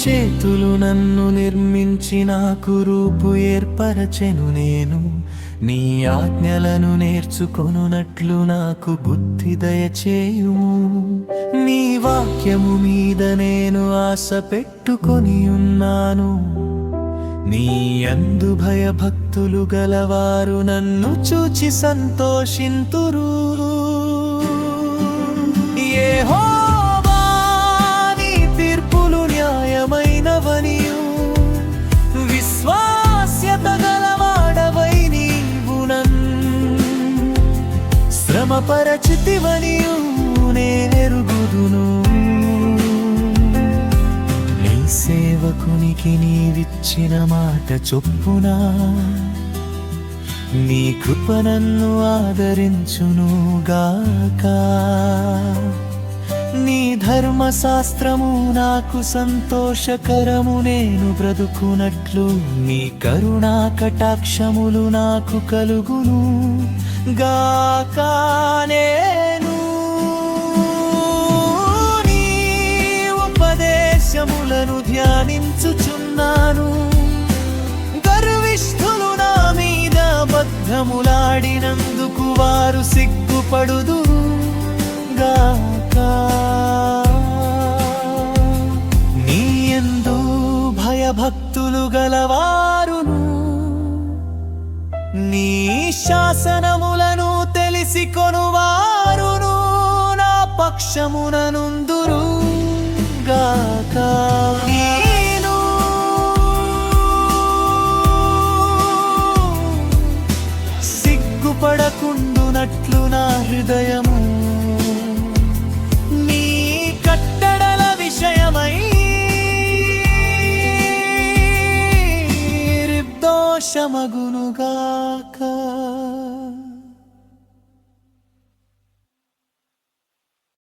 చేతులు నన్ను నిర్మించి నాకు రూపు ఏర్పరచెను. నేను నీ ఆజ్ఞలను నేర్చుకొనున్నట్లు నాకు బుద్ధి దయచేయుము. నీ వాక్యము మీద నేను ఆశ పెట్టుకొని ఉన్నాను. నీ యందు భయభక్తులు గలవారు నన్ను చూచి సంతోషింతురు. యెహోవా, నీ తీర్పులు న్యాయమైనవనియు విశ్వాస్యత గలవాడవై నీవు నన్ను శ్రమపరచితివనియు నేనెరుగుదును. నీ సేవకునికి నీవిచ్చిన మాట చొప్పున నీ కృప నన్ను ఆదరించును గాక. నీ ధర్మశాస్త్రము నాకు సంతోషకరము. నేను బ్రతుకున్నట్లు నీ కరుణా కటాక్షములు నాకు కలుగును గాక. నేను నీ ఉపదేశములను ధ్యానించుచున్నాను. గర్విష్ఠులు నా మీద అబద్ధములాడినందుకు వారు సిగ్గుపడుదురు గాక. నీ యందు భయభక్తులు గలవారును నీ శాసనములను తెలిసి కొనువారును నా పక్షముననుందురు గాక. నేను సిగ్గుపడకుండునట్లు నా హృదయము నీ కట్టడల విషయమై నిర్దోషమగునుగాక.